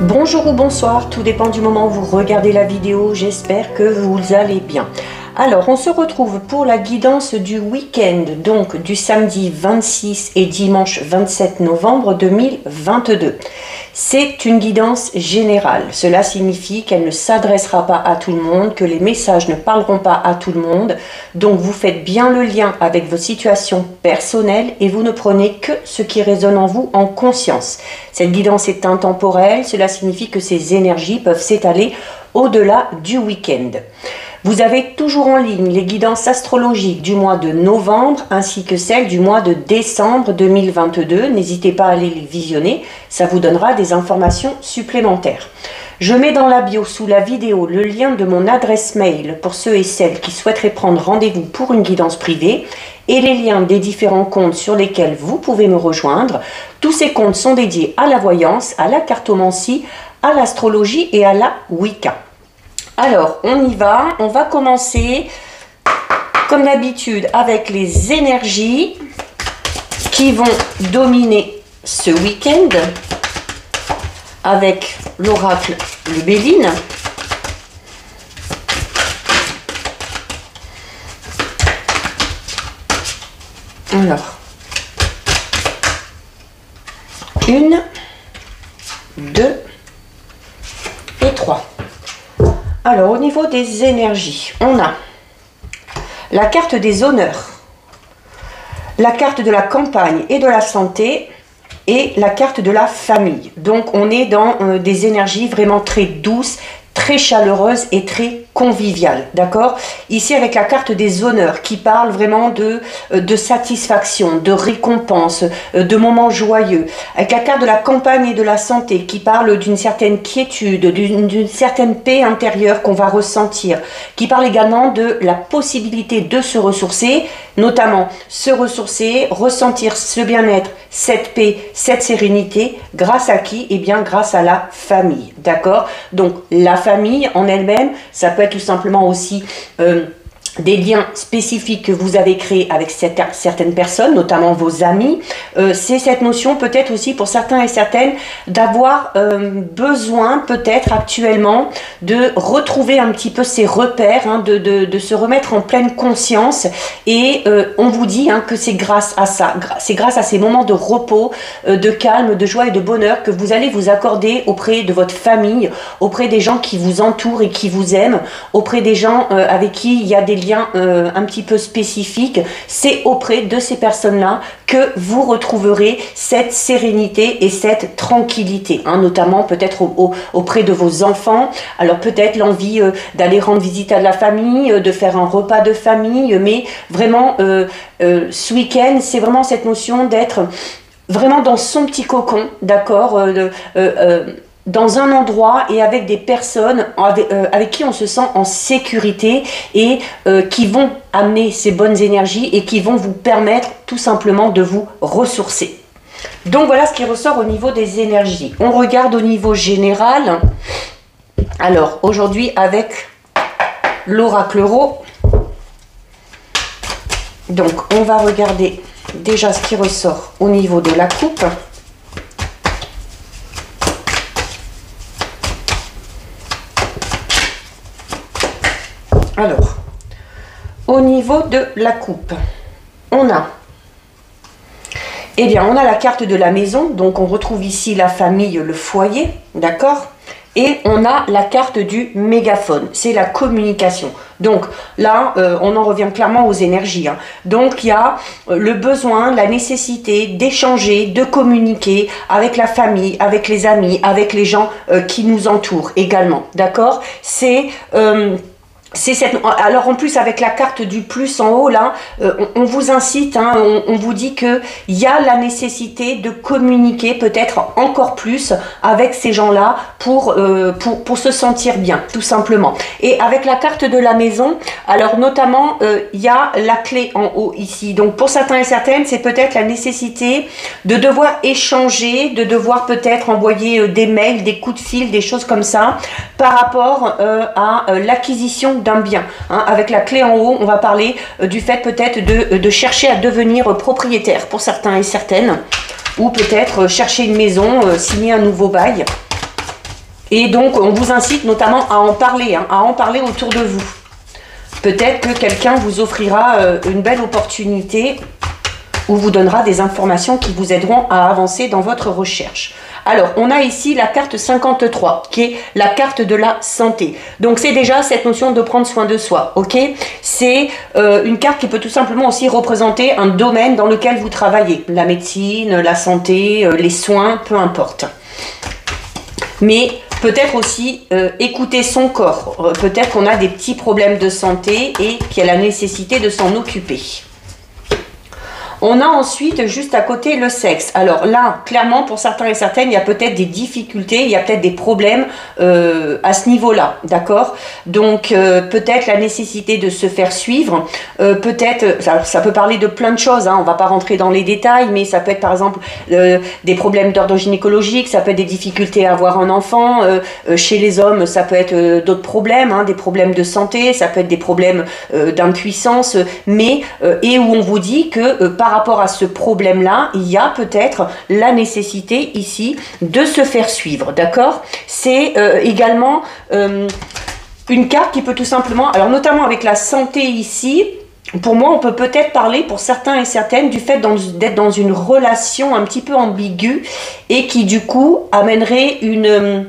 Bonjour ou bonsoir, tout dépend du moment où vous regardez la vidéo, j'espère que vous allez bien. Alors, on se retrouve pour la guidance du week-end, donc du samedi 26 et dimanche 27 novembre 2022. C'est une guidance générale. Cela signifie qu'elle ne s'adressera pas à tout le monde, que les messages ne parleront pas à tout le monde. Donc, vous faites bien le lien avec vos situations personnelles et vous ne prenez que ce qui résonne en vous en conscience. Cette guidance est intemporelle. Cela signifie que ces énergies peuvent s'étaler au-delà du week-end. Vous avez toujours en ligne les guidances astrologiques du mois de novembre ainsi que celles du mois de décembre 2022. N'hésitez pas à aller les visionner, ça vous donnera des informations supplémentaires. Je mets dans la bio sous la vidéo le lien de mon adresse mail pour ceux et celles qui souhaiteraient prendre rendez-vous pour une guidance privée et les liens des différents comptes sur lesquels vous pouvez me rejoindre. Tous ces comptes sont dédiés à la voyance, à la cartomancie, à l'astrologie et à la Wicca. Alors, on y va. On va commencer, comme d'habitude, avec les énergies qui vont dominer ce week-end avec l'oracle le Béline. Alors, 1, 2 et 3. Alors, au niveau des énergies, on a la carte des honneurs, la carte de la campagne et de la santé et la carte de la famille. Donc, on est dans des énergies vraiment très douces, très chaleureuses et très conviviales, d'accord? Ici, avec la carte des honneurs qui parle vraiment de satisfaction, de récompense, de moments joyeux. Avec la carte de la campagne et de la santé qui parle d'une certaine quiétude, d'une certaine paix intérieure qu'on va ressentir. Qui parle également de la possibilité de se ressourcer, notamment se ressourcer, ressentir ce bien-être, cette paix, cette sérénité, grâce à qui? Eh bien, grâce à la famille, d'accord? Donc, la famille en elle-même, ça peut être tout simplement aussi des liens spécifiques que vous avez créés avec certaines personnes, notamment vos amis. C'est cette notion peut-être aussi pour certains et certaines d'avoir besoin peut-être actuellement de retrouver un petit peu ses repères, hein, de se remettre en pleine conscience et on vous dit hein, que c'est grâce à ça, c'est grâce à ces moments de repos, de calme, de joie et de bonheur que vous allez vous accorder auprès de votre famille, auprès des gens qui vous entourent et qui vous aiment, auprès des gens avec qui il y a des liens un petit peu spécifiques. C'est auprès de ces personnes-là que vous retrouverez cette sérénité et cette tranquillité, hein, notamment peut-être auprès de vos enfants. Alors peut-être l'envie d'aller rendre visite à la famille, de faire un repas de famille, mais vraiment ce week-end, c'est vraiment cette notion d'être vraiment dans son petit cocon, d'accord, dans un endroit et avec des personnes avec qui on se sent en sécurité et qui vont amener ces bonnes énergies et qui vont vous permettre tout simplement de vous ressourcer. Donc voilà ce qui ressort au niveau des énergies. On regarde au niveau général. Alors aujourd'hui avec l'oracle Ro. Donc on va regarder déjà ce qui ressort au niveau de la coupe. Alors, au niveau de la coupe, on a la carte de la maison, donc on retrouve ici la famille, le foyer, d'accord? Et on a la carte du mégaphone, c'est la communication. Donc là, on en revient clairement aux énergies, hein. Donc il y a le besoin, la nécessité d'échanger, de communiquer avec la famille, avec les amis, avec les gens qui nous entourent également, d'accord? Alors en plus avec la carte du plus en haut là, on vous incite, hein, on vous dit que il y a la nécessité de communiquer peut-être encore plus avec ces gens-là pour se sentir bien, tout simplement. Et avec la carte de la maison, alors notamment il y a la clé en haut ici. Donc pour certains et certaines, c'est peut-être la nécessité de devoir échanger, de devoir peut-être envoyer des mails, des coups de fil, des choses comme ça, par rapport à l'acquisition d'un bien. Hein. Avec la clé en haut, on va parler du fait peut-être de chercher à devenir propriétaire pour certains et certaines, ou peut-être chercher une maison, signer un nouveau bail. Et donc, on vous incite notamment à en parler, hein, à en parler autour de vous. Peut-être que quelqu'un vous offrira une belle opportunité ou vous donnera des informations qui vous aideront à avancer dans votre recherche. Alors, on a ici la carte 53, qui est la carte de la santé. Donc, c'est déjà cette notion de prendre soin de soi, ok? C'est une carte qui peut tout simplement aussi représenter un domaine dans lequel vous travaillez. La médecine, la santé, les soins, peu importe. Mais peut-être aussi écouter son corps. Peut-être qu'on a des petits problèmes de santé et qu'il y a la nécessité de s'en occuper. On a ensuite, juste à côté, le sexe. Alors là, clairement, pour certains et certaines, il y a peut-être des difficultés, il y a peut-être des problèmes à ce niveau-là, d'accord? Donc, peut-être la nécessité de se faire suivre, peut-être, ça peut parler de plein de choses, hein, on ne va pas rentrer dans les détails, mais ça peut être par exemple des problèmes d'ordre gynécologique, ça peut être des difficultés à avoir un enfant, chez les hommes, ça peut être d'autres problèmes, hein, des problèmes de santé, ça peut être des problèmes d'impuissance, mais, et où on vous dit que par rapport à ce problème-là, il y a peut-être la nécessité ici de se faire suivre, d'accord? C'est également une carte qui peut tout simplement, alors notamment avec la santé ici, pour moi, on peut peut-être parler pour certains et certaines du fait d'être dans une relation un petit peu ambiguë et qui du coup amènerait une,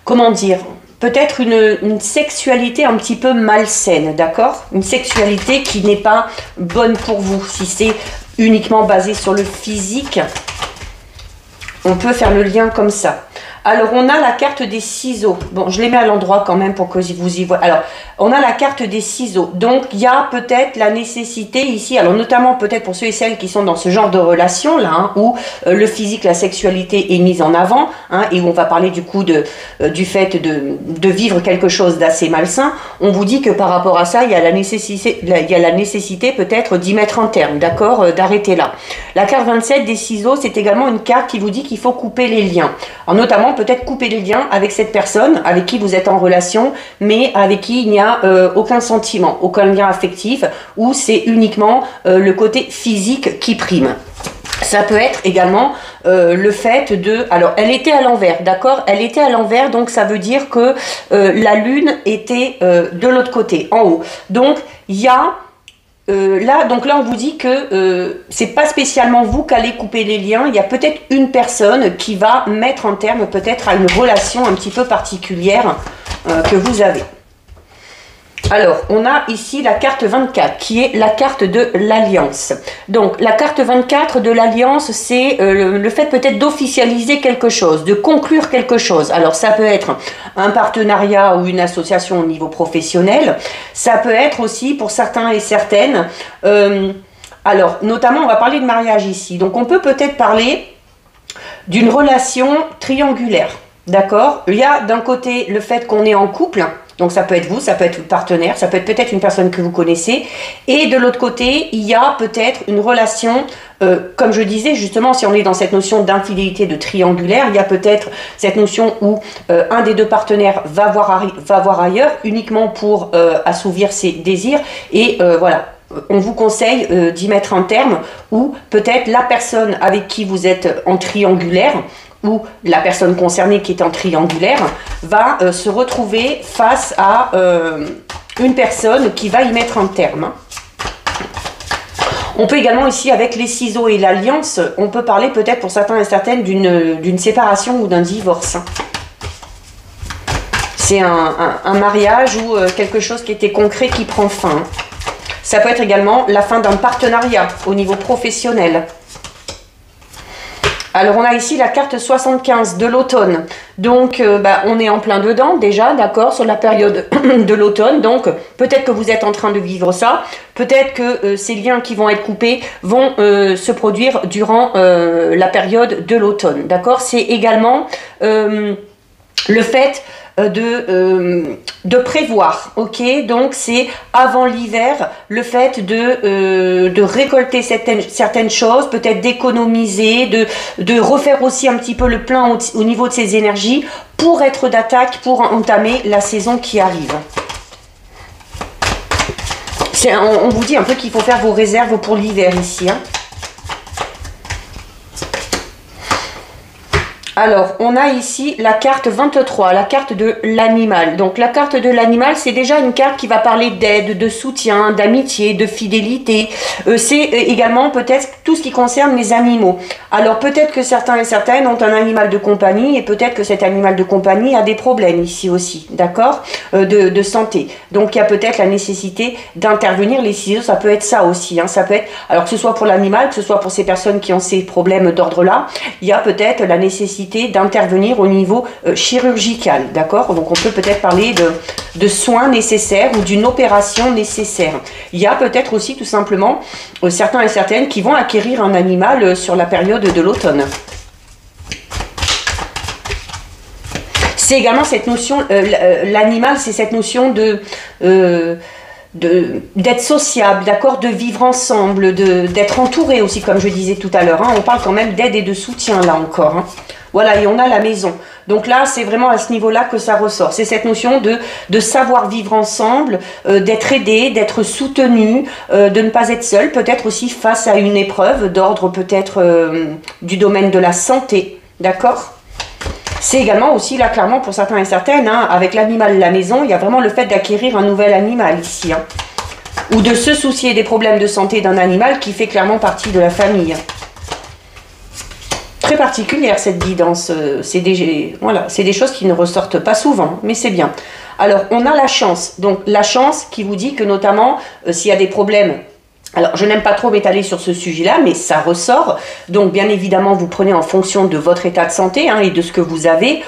comment dire, peut-être une sexualité un petit peu malsaine, d'accord? Une sexualité qui n'est pas bonne pour vous. Si c'est uniquement basé sur le physique, on peut faire le lien comme ça. Alors, on a la carte des ciseaux. Bon, je les mets à l'endroit quand même pour que vous y voyez. Alors, on a la carte des ciseaux. Donc, il y a peut-être la nécessité ici, alors notamment peut-être pour ceux et celles qui sont dans ce genre de relation-là, hein, où le physique, la sexualité est mise en avant, hein, et où on va parler du coup du fait de vivre quelque chose d'assez malsain. On vous dit que par rapport à ça, il y a la nécessité peut-être d'y mettre un terme, d'accord, d'arrêter là. La carte 27 des ciseaux, c'est également une carte qui vous dit qu'il faut couper les liens. Alors, notamment, peut-être couper les liens avec cette personne avec qui vous êtes en relation, mais avec qui il n'y a aucun sentiment, aucun lien affectif, ou c'est uniquement le côté physique qui prime. Ça peut être également le fait de... Alors, elle était à l'envers, d'accord? Elle était à l'envers, donc ça veut dire que la lune était de l'autre côté, en haut. Donc, il y a... là, on vous dit que c'est pas spécialement vous qui allez couper les liens. Il y a peut-être une personne qui va mettre un terme peut-être à une relation un petit peu particulière que vous avez. Alors, on a ici la carte 24 qui est la carte de l'alliance. Donc, la carte 24 de l'alliance, c'est le fait peut-être d'officialiser quelque chose, de conclure quelque chose. Alors, ça peut être un partenariat ou une association au niveau professionnel. Ça peut être aussi, pour certains et certaines, alors, notamment, on va parler de mariage ici. Donc, on peut peut-être parler d'une relation triangulaire. D'accord? Il y a d'un côté le fait qu'on est en couple. Donc ça peut être vous, ça peut être votre partenaire, ça peut être peut-être une personne que vous connaissez. Et de l'autre côté, il y a peut-être une relation, comme je disais justement, si on est dans cette notion d'infidélité de triangulaire, il y a peut-être cette notion où un des deux partenaires va voir ailleurs uniquement pour assouvir ses désirs. Et voilà, on vous conseille d'y mettre un terme, ou peut-être la personne avec qui vous êtes en triangulaire, où la personne concernée qui est en triangulaire va se retrouver face à une personne qui va y mettre un terme. On peut également ici, avec les ciseaux et l'alliance, on peut parler peut-être pour certains et certaines d'une séparation ou d'un divorce. C'est un mariage ou quelque chose qui était concret qui prend fin. Ça peut être également la fin d'un partenariat au niveau professionnel. Alors, on a ici la carte 75 de l'automne. Donc, on est en plein dedans déjà, d'accord, sur la période de l'automne. Donc, peut-être que vous êtes en train de vivre ça. Peut-être que ces liens qui vont être coupés vont se produire durant la période de l'automne, d'accord. C'est également le fait de prévoir, ok. Donc c'est avant l'hiver, le fait de récolter certaines choses, peut-être d'économiser, de refaire aussi un petit peu le plein au niveau de ses énergies pour être d'attaque, pour entamer la saison qui arrive. On vous dit un peu qu'il faut faire vos réserves pour l'hiver ici, hein. Alors, on a ici la carte 23, la carte de l'animal. Donc, la carte de l'animal, c'est déjà une carte qui va parler d'aide, de soutien, d'amitié, de fidélité. C'est également peut-être tout ce qui concerne les animaux. Alors, peut-être que certains et certaines ont un animal de compagnie et peut-être que cet animal de compagnie a des problèmes ici aussi, d'accord, de santé. Donc, il y a peut-être la nécessité d'intervenir. Les ciseaux, ça peut être ça aussi. Hein. Ça peut être, alors que ce soit pour l'animal, que ce soit pour ces personnes qui ont ces problèmes d'ordre-là, il y a peut-être la nécessité d'intervenir au niveau chirurgical, d'accord? Donc on peut peut-être parler de soins nécessaires ou d'une opération nécessaire. Il y a peut-être aussi tout simplement certains et certaines qui vont acquérir un animal sur la période de l'automne. C'est également cette notion, l'animal, c'est cette notion d'être sociable, d'accord, de vivre ensemble, d'être entouré aussi, comme je disais tout à l'heure. Hein. On parle quand même d'aide et de soutien là encore. Hein. Voilà, et on a la maison. Donc là, c'est vraiment à ce niveau-là que ça ressort. C'est cette notion de savoir vivre ensemble, d'être aidé, d'être soutenu, de ne pas être seul, peut-être aussi face à une épreuve d'ordre peut-être du domaine de la santé, d'accord ? C'est également aussi, là, clairement, pour certains et certaines, hein, avec l'animal de la maison, il y a vraiment le fait d'acquérir un nouvel animal ici. Hein, ou de se soucier des problèmes de santé d'un animal qui fait clairement partie de la famille. Très particulière cette guidance, c'est des choses qui ne ressortent pas souvent, mais c'est bien. Alors, on a la chance. Donc, la chance qui vous dit que notamment, s'il y a des problèmes, alors je n'aime pas trop m'étaler sur ce sujet-là, mais ça ressort. Donc, bien évidemment, vous prenez en fonction de votre état de santé hein, et de ce que vous avez.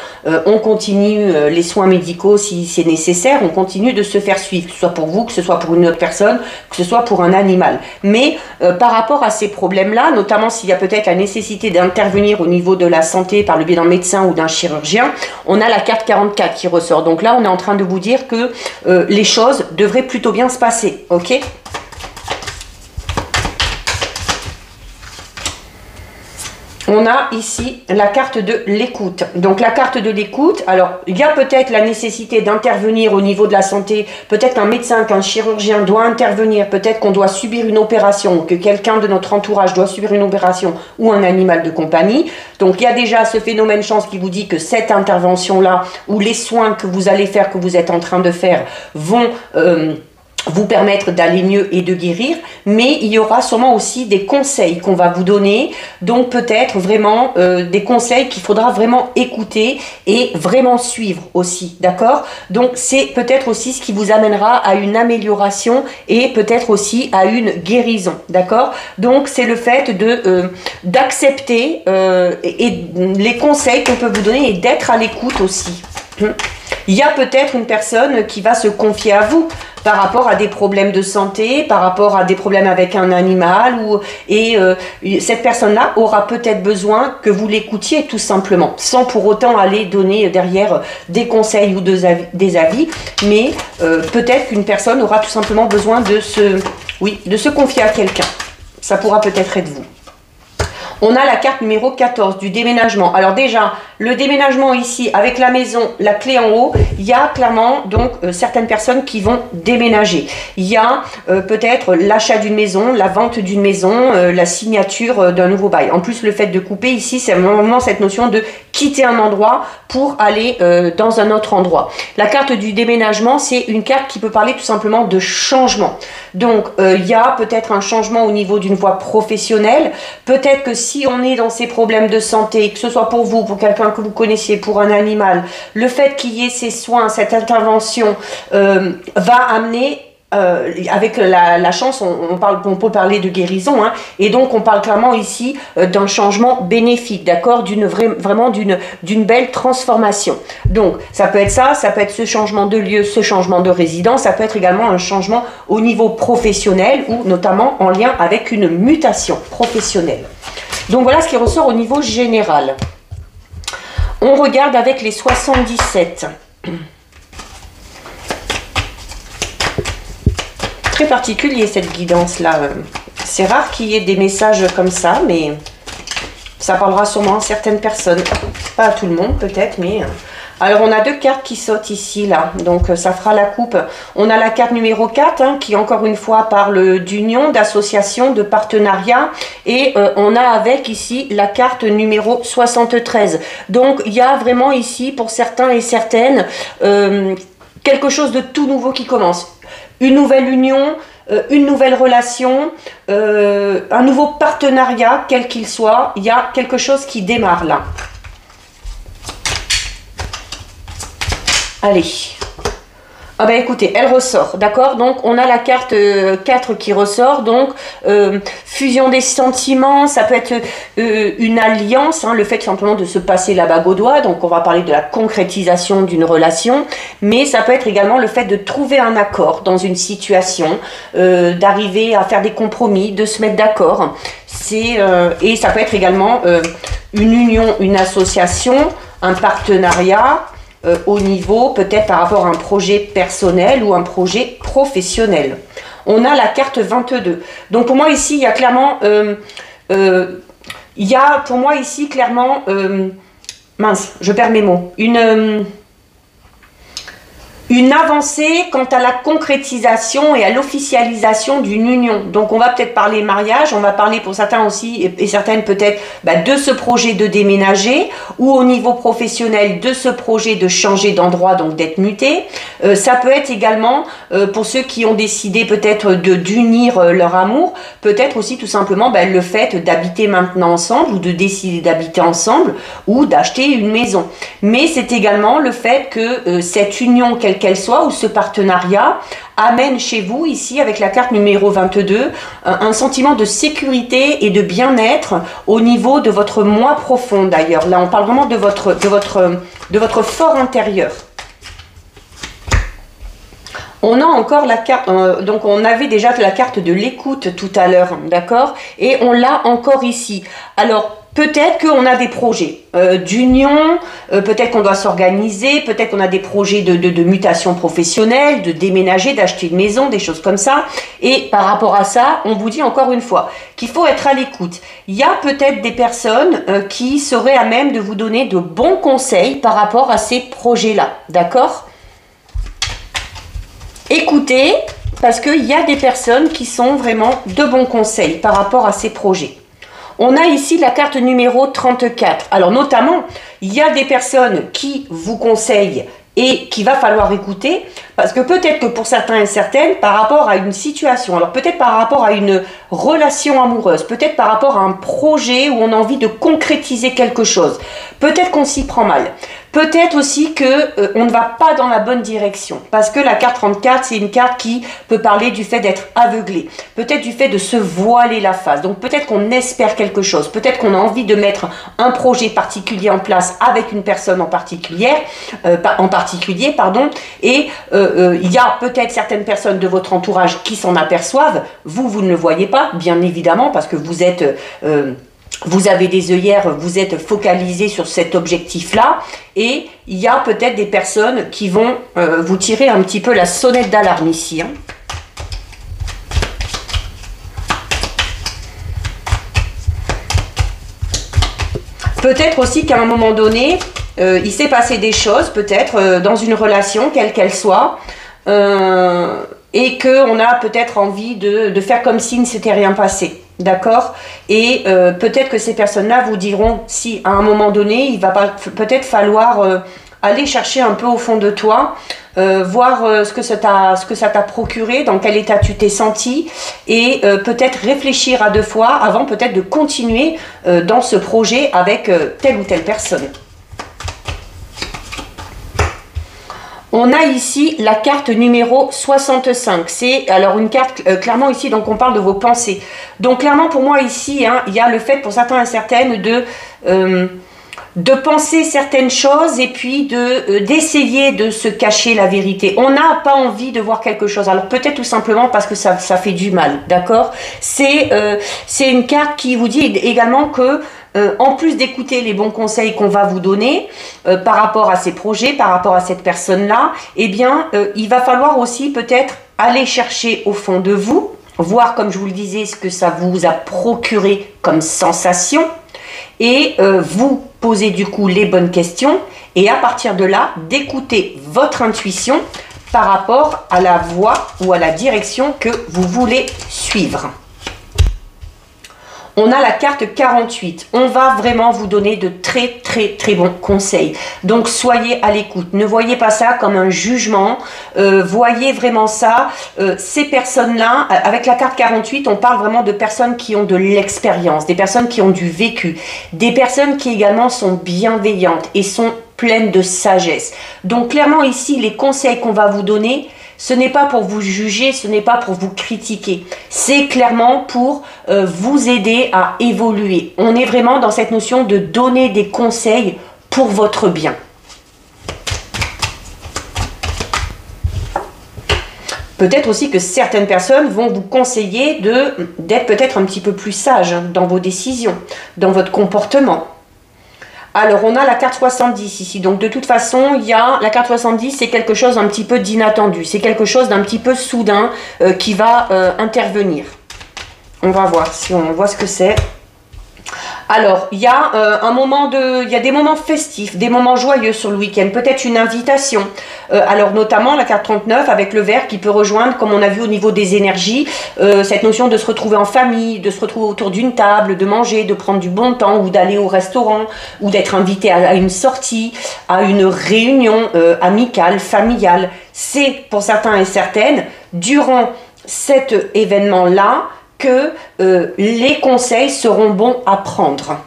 On continue les soins médicaux si c'est nécessaire. On continue de se faire suivre, que ce soit pour vous, que ce soit pour une autre personne, que ce soit pour un animal. Mais par rapport à ces problèmes-là, notamment s'il y a peut-être la nécessité d'intervenir au niveau de la santé par le biais d'un médecin ou d'un chirurgien, on a la carte 44 qui ressort. Donc là, on est en train de vous dire que les choses devraient plutôt bien se passer. Ok ? On a ici la carte de l'écoute. Donc la carte de l'écoute, alors il y a peut-être la nécessité d'intervenir au niveau de la santé, peut-être qu'un médecin, qu'un chirurgien doit intervenir, peut-être qu'on doit subir une opération, que quelqu'un de notre entourage doit subir une opération ou un animal de compagnie. Donc il y a déjà ce phénomène chance qui vous dit que cette intervention-là ou les soins que vous allez faire, que vous êtes en train de faire, vont vous permettre d'aller mieux et de guérir, mais il y aura sûrement aussi des conseils qu'on va vous donner, donc peut-être vraiment des conseils qu'il faudra vraiment écouter et vraiment suivre aussi, d'accord? Donc c'est peut-être aussi ce qui vous amènera à une amélioration et peut-être aussi à une guérison, d'accord? Donc c'est le fait d'accepter et les conseils qu'on peut vous donner et d'être à l'écoute aussi. Il y a peut-être une personne qui va se confier à vous par rapport à des problèmes de santé, par rapport à des problèmes avec un animal, et cette personne-là aura peut-être besoin que vous l'écoutiez tout simplement, sans pour autant aller donner derrière des conseils ou des avis, mais peut-être qu'une personne aura tout simplement besoin de se confier à quelqu'un. Ça pourra peut-être être vous. On a la carte numéro 14 du déménagement. Alors déjà, le déménagement ici, avec la maison, la clé en haut, il y a clairement donc certaines personnes qui vont déménager. Il y a peut-être l'achat d'une maison, la vente d'une maison, la signature d'un nouveau bail. En plus, le fait de couper ici, c'est vraiment cette notion de quitter un endroit pour aller dans un autre endroit. La carte du déménagement, c'est une carte qui peut parler tout simplement de changement. Donc, il y a peut-être un changement au niveau d'une voie professionnelle. Peut-être que si on est dans ces problèmes de santé, que ce soit pour vous, pour quelqu'un que vous connaissiez, pour un animal, le fait qu'il y ait ces soins, cette intervention va amener, avec la chance, on peut parler de guérison, hein, et donc on parle clairement ici d'un changement bénéfique, d'accord, vraiment d'une belle transformation. Donc ça peut être ça peut être ce changement de lieu, ce changement de résidence, ça peut être également un changement au niveau professionnel ou notamment en lien avec une mutation professionnelle. Donc voilà ce qui ressort au niveau général. On regarde avec les 77. Très particulier cette guidance-là. C'est rare qu'il y ait des messages comme ça, mais ça parlera sûrement à certaines personnes. Pas à tout le monde peut-être, mais Alors, on a deux cartes qui sautent ici, là. Donc, ça fera la coupe. On a la carte numéro 4, hein, qui, encore une fois, parle d'union, d'association, de partenariat. Et on a avec, ici, la carte numéro 73. Donc, il y a vraiment ici, pour certains et certaines, quelque chose de tout nouveau qui commence. Une nouvelle union, une nouvelle relation, un nouveau partenariat, quel qu'il soit. Il y a quelque chose qui démarre, là. Allez. Ah ben écoutez, elle ressort, d'accord? Donc on a la carte 4 qui ressort, donc fusion des sentiments, ça peut être une alliance, hein, le fait simplement de se passer la bague au doigt, donc on va parler de la concrétisation d'une relation, mais ça peut être également le fait de trouver un accord dans une situation, d'arriver à faire des compromis, de se mettre d'accord, et ça peut être également une union, une association, un partenariat, au niveau peut-être par rapport à un projet personnel ou un projet professionnel. On a la carte 22. Donc pour moi ici, il y a clairement, mince, je perds mes mots, une avancée quant à la concrétisation et à l'officialisation d'une union. Donc on va peut-être parler mariage, on va parler pour certains aussi et certaines peut-être de ce projet de déménager, ou au niveau professionnel de ce projet de changer d'endroit, donc d'être muté. Ça peut être également pour ceux qui ont décidé peut-être d'unir leur amour, peut-être aussi tout simplement le fait d'habiter maintenant ensemble, ou de décider d'habiter ensemble, ou d'acheter une maison. Mais c'est également le fait que cette union, qu'elle soit, ou ce partenariat amène chez vous, ici avec la carte numéro 22, un sentiment de sécurité et de bien-être au niveau de votre moi profond d'ailleurs. Là on parle vraiment de votre fort intérieur. On a encore la carte, donc on avait déjà la carte de l'écoute tout à l'heure, d'accord? Et on l'a encore ici. Alors, peut-être qu'on a des projets d'union, peut-être qu'on doit s'organiser, peut-être qu'on a des projets de mutation professionnelle, de déménager, d'acheter une maison, des choses comme ça. Et par rapport à ça, on vous dit encore une fois qu'il faut être à l'écoute. Il y a peut-être des personnes qui seraient à même de vous donner de bons conseils par rapport à ces projets-là, d'accord? Écoutez, parce qu'il y a des personnes qui sont vraiment de bons conseils par rapport à ces projets. On a ici la carte numéro 34. Alors notamment, il y a des personnes qui vous conseillent et qu'il va falloir écouter, parce que peut-être que pour certains et certaines, par rapport à une situation, alors peut-être par rapport à une relation amoureuse, peut-être par rapport à un projet où on a envie de concrétiser quelque chose, peut-être qu'on s'y prend mal. Peut-être aussi que on ne va pas dans la bonne direction, parce que la carte 34, c'est une carte qui peut parler du fait d'être aveuglé, peut-être du fait de se voiler la face. Donc peut-être qu'on espère quelque chose, peut-être qu'on a envie de mettre un projet particulier en place avec une personne en particulier, et il y a peut-être certaines personnes de votre entourage qui s'en aperçoivent. Vous ne le voyez pas, bien évidemment, parce que vous êtes... vous avez des œillères, vous êtes focalisé sur cet objectif-là, et il y a peut-être des personnes qui vont vous tirer un petit peu la sonnette d'alarme ici. Hein. Peut-être aussi qu'à un moment donné, il s'est passé des choses, peut-être dans une relation, quelle qu'elle soit, et qu'on a peut-être envie de faire comme s'il ne s'était rien passé. D'accord? Et peut-être que ces personnes-là vous diront si à un moment donné, il va peut-être falloir aller chercher un peu au fond de toi, voir ce que ça t'a procuré, dans quel état tu t'es senti, et peut-être réfléchir à deux fois avant peut-être de continuer dans ce projet avec telle ou telle personne. On a ici la carte numéro 65. C'est alors une carte, clairement ici, donc on parle de vos pensées. Donc clairement pour moi ici, hein, il y a le fait pour certains et certaines de penser certaines choses et puis d'essayer de se cacher la vérité. On n'a pas envie de voir quelque chose. Alors peut-être tout simplement parce que ça fait du mal, d'accord? C'est une carte qui vous dit également que en plus d'écouter les bons conseils qu'on va vous donner par rapport à ces projets, par rapport à cette personne-là, eh bien, il va falloir aussi peut-être aller chercher au fond de vous, voir, comme je vous le disais, ce que ça vous a procuré comme sensation, et vous posez du coup les bonnes questions et à partir de là, d'écouter votre intuition par rapport à la voie ou à la direction que vous voulez suivre. On a la carte 48. On va vraiment vous donner de très bons conseils. Donc soyez à l'écoute. Ne voyez pas ça comme un jugement. Voyez vraiment ça. Ces personnes-là, avec la carte 48, on parle vraiment de personnes qui ont de l'expérience, des personnes qui ont du vécu, des personnes qui également sont bienveillantes et sont pleines de sagesse. Donc clairement ici, les conseils qu'on va vous donner, ce n'est pas pour vous juger, ce n'est pas pour vous critiquer. C'est clairement pour vous aider à évoluer. On est vraiment dans cette notion de donner des conseils pour votre bien. Peut-être aussi que certaines personnes vont vous conseiller d'être peut-être un petit peu plus sage dans vos décisions, dans votre comportement. Alors, on a la carte 70 ici. Donc, de toute façon, il y a la carte 70, c'est quelque chose d'un petit peu d'inattendu. C'est quelque chose d'un petit peu soudain qui va intervenir. On va voir si on voit ce que c'est. Alors, il y a il y a des moments festifs, des moments joyeux sur le week-end, peut-être une invitation. Alors, notamment la carte 39 avec le vert qui peut rejoindre, comme on a vu au niveau des énergies, cette notion de se retrouver en famille, de se retrouver autour d'une table, de manger, de prendre du bon temps ou d'aller au restaurant ou d'être invité à une sortie, à une réunion amicale, familiale. C'est pour certains et certaines, durant cet événement-là, que les conseils seront bons à prendre.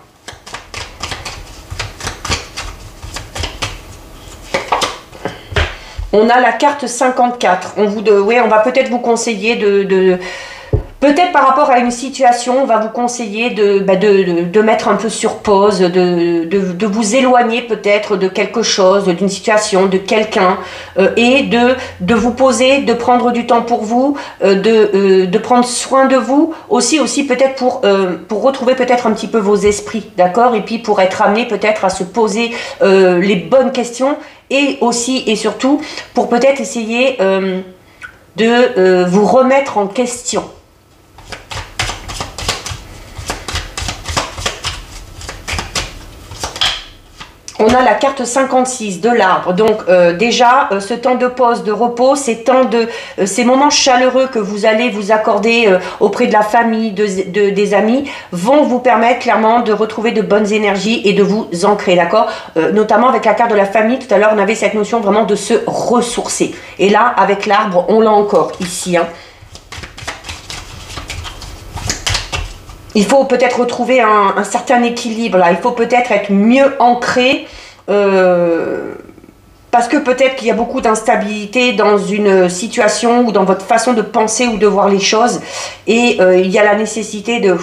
On a la carte 54. On va peut-être vous conseiller peut-être par rapport à une situation, on va vous conseiller de mettre un peu sur pause, de vous éloigner peut-être de quelque chose, d'une situation, de quelqu'un, et de vous poser, de prendre du temps pour vous, de prendre soin de vous, aussi peut-être pour retrouver peut-être un petit peu vos esprits, d'accord? Et puis pour être amené peut-être à se poser les bonnes questions, et aussi et surtout pour peut-être essayer de vous remettre en question. On a la carte 56 de l'arbre. Donc déjà, ce temps de pause, de repos, ces moments chaleureux que vous allez vous accorder auprès de la famille, des amis, vont vous permettre clairement de retrouver de bonnes énergies et de vous ancrer, d'accord? Notamment avec la carte de la famille, tout à l'heure, on avait cette notion vraiment de se ressourcer. Et là, avec l'arbre, on l'a encore ici, hein. Il faut peut-être retrouver un certain équilibre là. Il faut peut-être être mieux ancré parce que peut-être qu'il y a beaucoup d'instabilité dans une situation ou dans votre façon de penser ou de voir les choses. Et il y a la nécessité de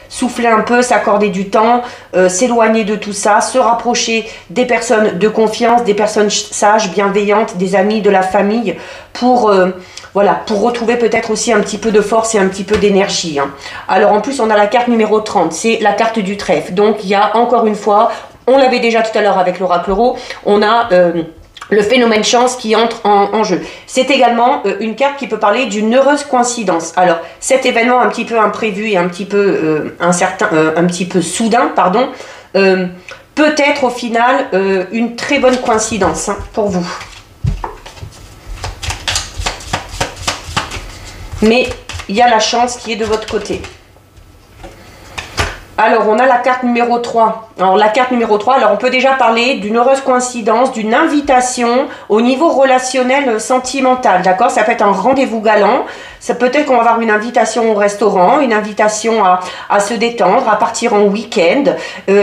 souffler un peu, s'accorder du temps, s'éloigner de tout ça, se rapprocher des personnes de confiance, des personnes sages, bienveillantes, des amis, de la famille pour... Voilà, pour retrouver peut-être aussi un petit peu de force et un petit peu d'énergie, hein. Alors en plus, on a la carte numéro 30, c'est la carte du trèfle. Donc il y a encore une fois, on l'avait déjà tout à l'heure avec l'oracle Euro, on a le phénomène chance qui entre en jeu. C'est également une carte qui peut parler d'une heureuse coïncidence. Alors cet événement un petit peu imprévu et un petit peu un petit peu soudain, pardon, peut être au final une très bonne coïncidence, hein, pour vous. Mais il y a la chance qui est de votre côté. Alors, on a la carte numéro 3. Alors, la carte numéro 3, alors on peut déjà parler d'une heureuse coïncidence, d'une invitation au niveau relationnel sentimental, d'accord? Ça peut être un rendez-vous galant, ça peut être qu'on va avoir une invitation au restaurant, une invitation à se détendre, à partir en week-end,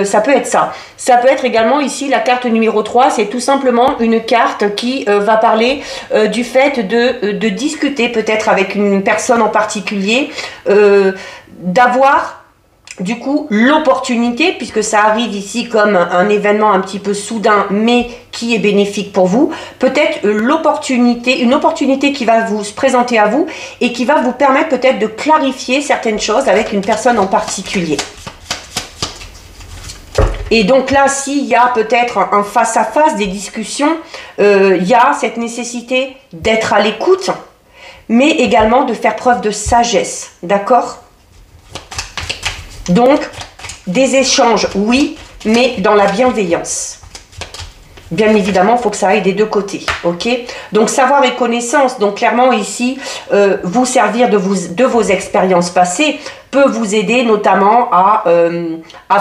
ça peut être ça. Ça peut être également ici la carte numéro 3, c'est tout simplement une carte qui va parler du fait de discuter peut-être avec une personne en particulier, d'avoir... Du coup, l'opportunité, puisque ça arrive ici comme un événement un petit peu soudain, mais qui est bénéfique pour vous, peut-être l'opportunité, une opportunité qui va vous se présenter à vous et qui va vous permettre peut-être de clarifier certaines choses avec une personne en particulier. Et donc là, s'il y a peut-être un face-à-face, des discussions, il y a cette nécessité d'être à l'écoute, mais également de faire preuve de sagesse, d'accord ? Donc, Des échanges, oui, mais dans la bienveillance. Bien évidemment, il faut que ça aille des deux côtés, ok? Donc, savoir et connaissance, donc clairement ici, vous servir de vos expériences passées peut vous aider notamment à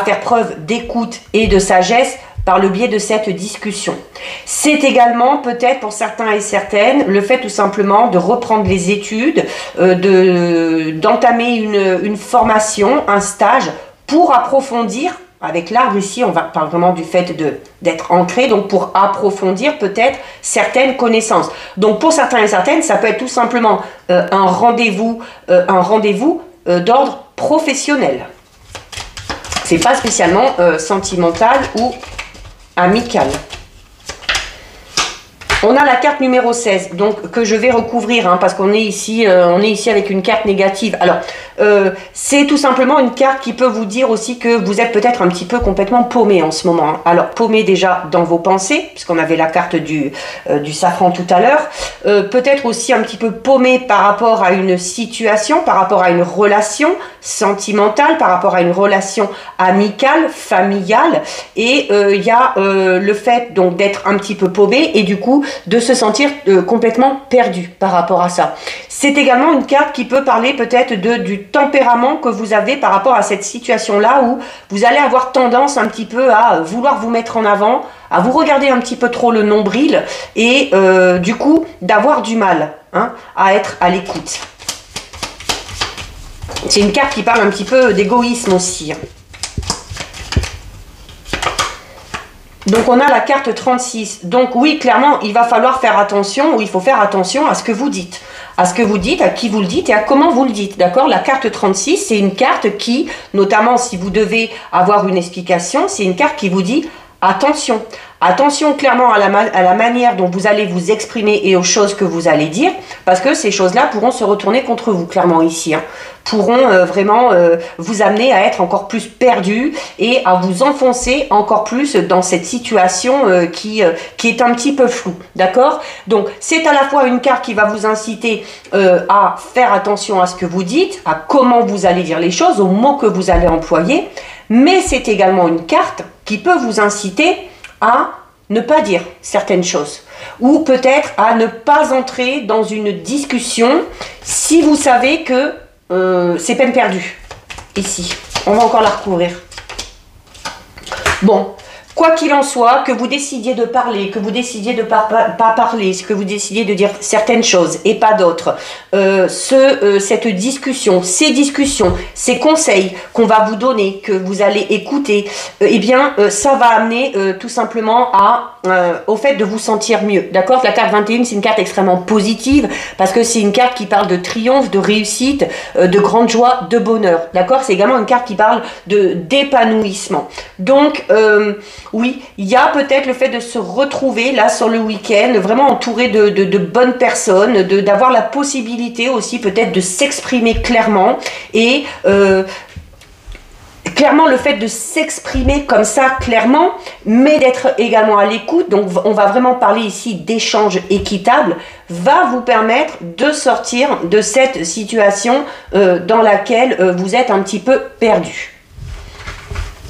faire preuve d'écoute et de sagesse par le biais de cette discussion. C'est également peut-être pour certains et certaines le fait tout simplement de reprendre les études, d'entamer une formation, un stage pour approfondir. Avec l'arbre ici, on parle vraiment du fait d'être ancré, donc pour approfondir peut-être certaines connaissances. Donc pour certains et certaines, ça peut être tout simplement un rendez-vous d'ordre professionnel. C'est pas spécialement sentimental ou amical. On a la carte numéro 16, donc que je vais recouvrir, hein, parce qu'on est ici avec une carte négative. Alors, c'est tout simplement une carte qui peut vous dire aussi que vous êtes peut-être un petit peu complètement paumé en ce moment. Hein. Alors, paumé déjà dans vos pensées, puisqu'on avait la carte du safran tout à l'heure. Peut-être aussi un petit peu paumé par rapport à une situation, par rapport à une relation sentimentale, par rapport à une relation amicale, familiale. Et il y a le fait donc d'être un petit peu paumé et du coup de se sentir complètement perdu par rapport à ça. C'est également une carte qui peut parler peut-être du tempérament que vous avez par rapport à cette situation-là où vous allez avoir tendance un petit peu à vouloir vous mettre en avant, à vous regarder un petit peu trop le nombril et du coup d'avoir du mal à être à l'écoute. C'est une carte qui parle un petit peu d'égoïsme aussi. Donc on a la carte 36. Donc oui, clairement, il va falloir faire attention, ou il faut faire attention à ce que vous dites. À ce que vous dites, à qui vous le dites et à comment vous le dites. D'accord? La carte 36, c'est une carte qui, notamment si vous devez avoir une explication, c'est une carte qui vous dit attention. Attention clairement à la manière dont vous allez vous exprimer et aux choses que vous allez dire, parce que ces choses-là pourront se retourner contre vous, clairement ici. Pourront vraiment vous amener à être encore plus perdu et à vous enfoncer encore plus dans cette situation qui est un petit peu floue. D'accord? Donc, c'est à la fois une carte qui va vous inciter à faire attention à ce que vous dites, à comment vous allez dire les choses, aux mots que vous allez employer, mais c'est également une carte qui peut vous inciter à ne pas dire certaines choses ou peut-être à ne pas entrer dans une discussion si vous savez que c'est peine perdue. Ici, on va encore la recouvrir. Bon, quoi qu'il en soit, que vous décidiez de parler, que vous décidiez de pas parler, que vous décidiez de dire certaines choses et pas d'autres, cette discussion, ces conseils qu'on va vous donner, que vous allez écouter, eh bien, ça va amener tout simplement au fait de vous sentir mieux. D'accord? La carte 21, c'est une carte extrêmement positive parce que c'est une carte qui parle de triomphe, de réussite, de grande joie, de bonheur. D'accord? C'est également une carte qui parle d'épanouissement. Donc, oui, il y a peut-être le fait de se retrouver là sur le week-end, vraiment entouré de bonnes personnes, d'avoir la possibilité aussi peut-être de s'exprimer clairement et clairement le fait de s'exprimer comme ça clairement, mais d'être également à l'écoute, donc on va vraiment parler ici d'échange équitable, va vous permettre de sortir de cette situation dans laquelle vous êtes un petit peu perdu.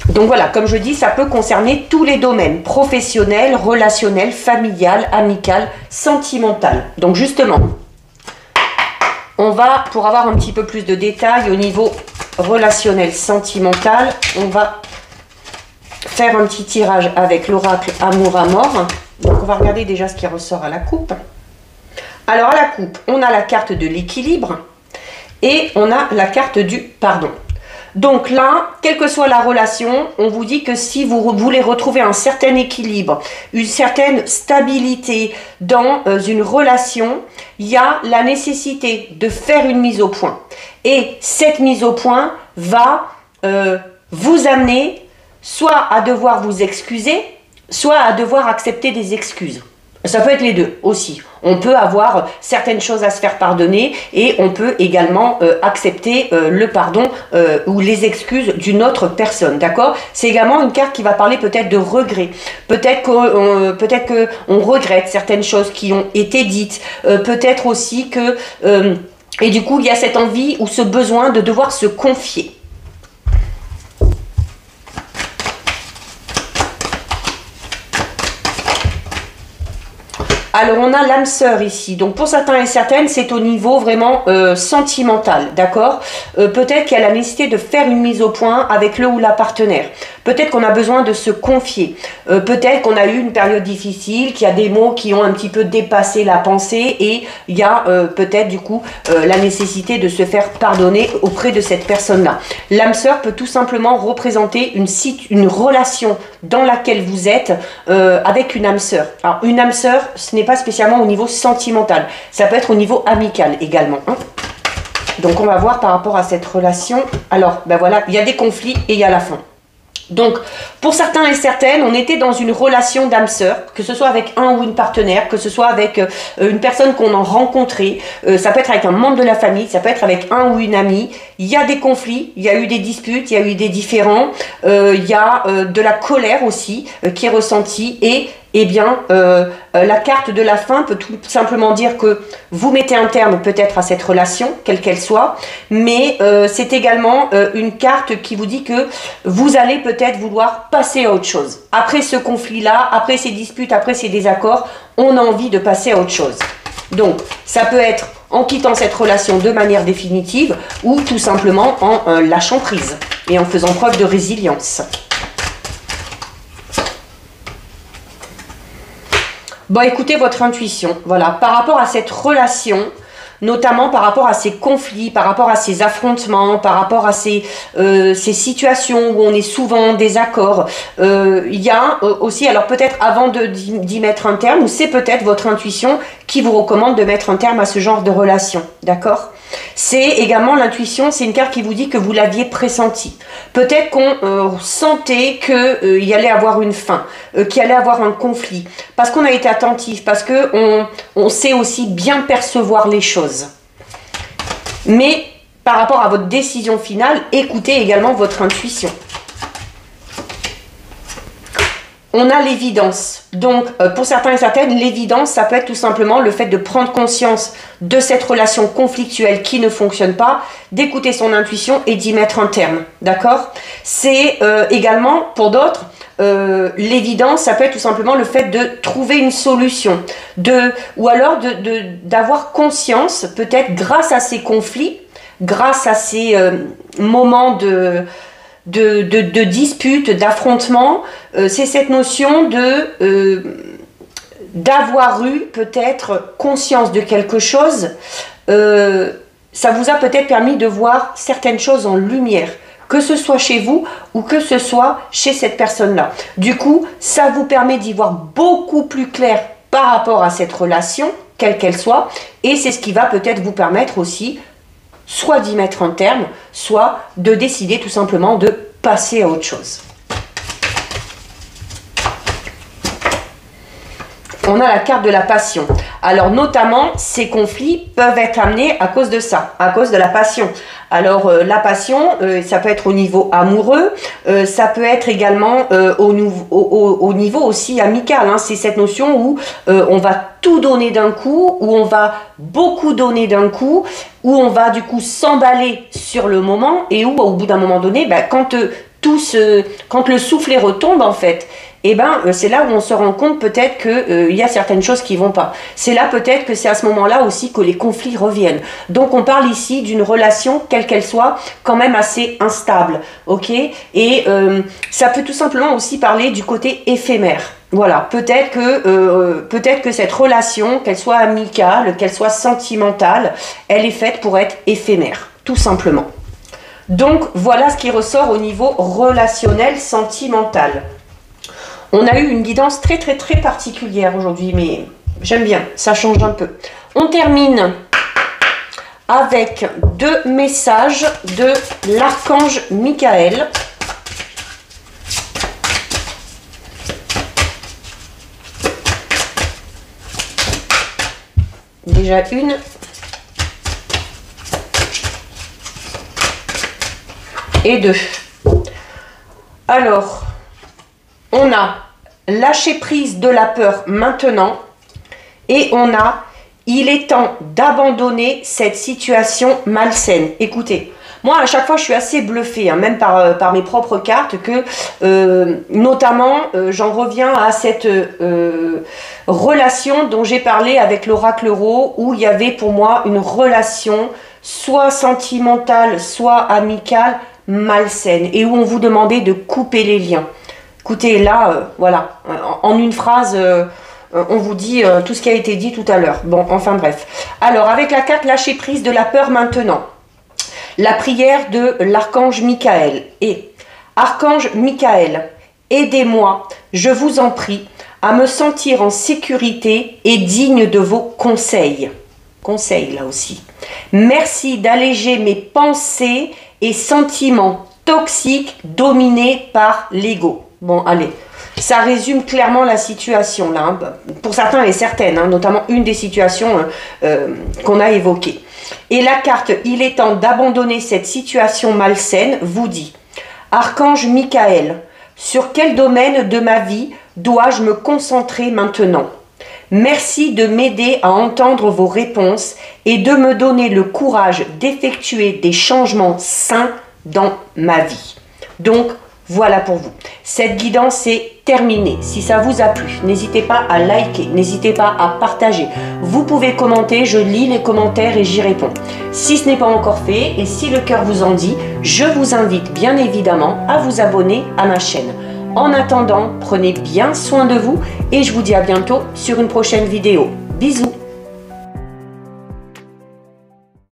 Donc voilà, comme je dis, ça peut concerner tous les domaines, professionnel, relationnel, familial, amical, sentimental. Donc justement, on va, pour avoir un petit peu plus de détails au niveau relationnel, sentimental, on va faire un petit tirage avec l'oracle Amour à mort. Donc on va regarder déjà ce qui ressort à la coupe. Alors à la coupe, on a la carte de l'équilibre et on a la carte du pardon. Donc là, quelle que soit la relation, on vous dit que si vous voulez retrouver un certain équilibre, une certaine stabilité dans une relation, il y a la nécessité de faire une mise au point. Et cette mise au point va vous amener soit à devoir vous excuser, soit à devoir accepter des excuses. Ça peut être les deux aussi. On peut avoir certaines choses à se faire pardonner et on peut également accepter le pardon ou les excuses d'une autre personne, d'accord? C'est également une carte qui va parler peut-être de regret. Peut-être qu'on regrette certaines choses qui ont été dites. Peut-être aussi que... et du coup, il y a cette envie ou ce besoin de devoir se confier. Alors, on a l'âme sœur ici. Donc, pour certains et certaines, c'est au niveau vraiment sentimental, d'accord? Peut-être qu'il y a la nécessité de faire une mise au point avec le ou la partenaire. Peut-être qu'on a besoin de se confier. Peut-être qu'on a eu une période difficile, qu'il y a des mots qui ont un petit peu dépassé la pensée et il y a peut-être du coup la nécessité de se faire pardonner auprès de cette personne-là. L'âme sœur peut tout simplement représenter une relation dans laquelle vous êtes avec une âme sœur. Alors, une âme sœur, ce n'est pas spécialement au niveau sentimental. Ça peut être au niveau amical également. Hein. Donc, on va voir par rapport à cette relation. Alors, ben voilà, il y a des conflits et il y a la fin. Donc, pour certains et certaines, on était dans une relation d'âme sœur, que ce soit avec un ou une partenaire, que ce soit avec une personne qu'on a rencontrée, ça peut être avec un membre de la famille, ça peut être avec un ou une amie. Il y a des conflits, il y a eu des disputes, il y a eu des différends, il y a de la colère aussi qui est ressentie et eh bien, la carte de la fin peut tout simplement dire que vous mettez un terme peut-être à cette relation, quelle qu'elle soit, mais c'est également une carte qui vous dit que vous allez peut-être vouloir passer à autre chose. Après ce conflit-là, après ces disputes, après ces désaccords, on a envie de passer à autre chose. Donc, ça peut être en quittant cette relation de manière définitive ou tout simplement en lâchant prise et en faisant preuve de résilience. Bon, écoutez votre intuition, voilà, par rapport à cette relation, notamment par rapport à ces conflits, par rapport à ces affrontements, par rapport à ces situations où on est souvent en désaccord. Il y a aussi, alors peut-être avant d'y mettre un terme, ou c'est peut-être votre intuition qui vous recommande de mettre un terme à ce genre de relation, d'accord? C'est également l'intuition, c'est une carte qui vous dit que vous l'aviez pressenti. Peut-être qu'on sentait qu'il y allait avoir une fin, qu'il allait avoir un conflit, parce qu'on a été attentif, parce qu'on sait aussi bien percevoir les choses. Mais par rapport à votre décision finale, écoutez également votre intuition. On a l'évidence. Donc, pour certains et certaines, l'évidence, ça peut être tout simplement le fait de prendre conscience de cette relation conflictuelle qui ne fonctionne pas, d'écouter son intuition et d'y mettre un terme. D'accord? C'est également, pour d'autres, l'évidence, ça peut être tout simplement le fait de trouver une solution. Ou alors d'avoir conscience, peut-être grâce à ces conflits, grâce à ces moments de disputes, d'affrontements, c'est cette notion d'avoir eu peut-être conscience de quelque chose. Ça vous a peut-être permis de voir certaines choses en lumière, que ce soit chez vous ou que ce soit chez cette personne-là. Du coup, ça vous permet d'y voir beaucoup plus clair par rapport à cette relation, quelle qu'elle soit, et c'est ce qui va peut-être vous permettre aussi soit d'y mettre un terme, soit de décider tout simplement de passer à autre chose. On a la carte de la passion. Alors notamment, ces conflits peuvent être amenés à cause de ça, à cause de la passion. Alors la passion, ça peut être au niveau amoureux, ça peut être également au niveau aussi amical. Hein. C'est cette notion où on va tout donner d'un coup, où on va beaucoup donner d'un coup, où on va du coup s'emballer sur le moment et où au bout d'un moment donné, quand le soufflet retombe en fait, c'est là où on se rend compte peut-être qu'il y a certaines choses qui vont pas. C'est là peut-être que c'est à ce moment-là aussi que les conflits reviennent. Donc on parle ici d'une relation, quelle qu'elle soit, quand même assez instable. Ok? Et ça peut tout simplement aussi parler du côté éphémère. Voilà, peut-être que cette relation, qu'elle soit amicale, qu'elle soit sentimentale, elle est faite pour être éphémère, tout simplement. Donc voilà ce qui ressort au niveau relationnel, sentimental. On a eu une guidance très très très particulière aujourd'hui, mais j'aime bien, ça change un peu. On termine avec 2 messages de l'archange Michael. Déjà une. Et 2. Alors, on a lâcher prise de la peur maintenant et on a il est temps d'abandonner cette situation malsaine. Écoutez, Moi, à chaque fois, je suis assez bluffée, hein, même par mes propres cartes, que notamment, j'en reviens à cette relation dont j'ai parlé avec l'oracle Euro, où il y avait pour moi une relation soit sentimentale, soit amicale, malsaine, et où on vous demandait de couper les liens. Écoutez, là, voilà, en une phrase, on vous dit tout ce qui a été dit tout à l'heure. Bon, enfin bref. Alors, avec la carte lâcher prise de la peur maintenant, la prière de l'archange Michael. Et, archange Michael, aidez-moi, je vous en prie, à me sentir en sécurité et digne de vos conseils. Conseils, là aussi. Merci d'alléger mes pensées et sentiments toxiques dominés par l'ego. Bon, allez, ça résume clairement la situation, là. Hein. Pour certains et certaines, hein, notamment une des situations qu'on a évoquées. Et la carte « Il est temps d'abandonner cette situation malsaine » vous dit « Archange Michael, sur quel domaine de ma vie dois-je me concentrer maintenant ? Merci de m'aider à entendre vos réponses et de me donner le courage d'effectuer des changements sains dans ma vie. » Donc, voilà pour vous. Cette guidance est terminée. Si ça vous a plu, n'hésitez pas à liker, n'hésitez pas à partager. Vous pouvez commenter, je lis les commentaires et j'y réponds. Si ce n'est pas encore fait et si le cœur vous en dit, je vous invite bien évidemment à vous abonner à ma chaîne. En attendant, prenez bien soin de vous et je vous dis à bientôt sur une prochaine vidéo. Bisous!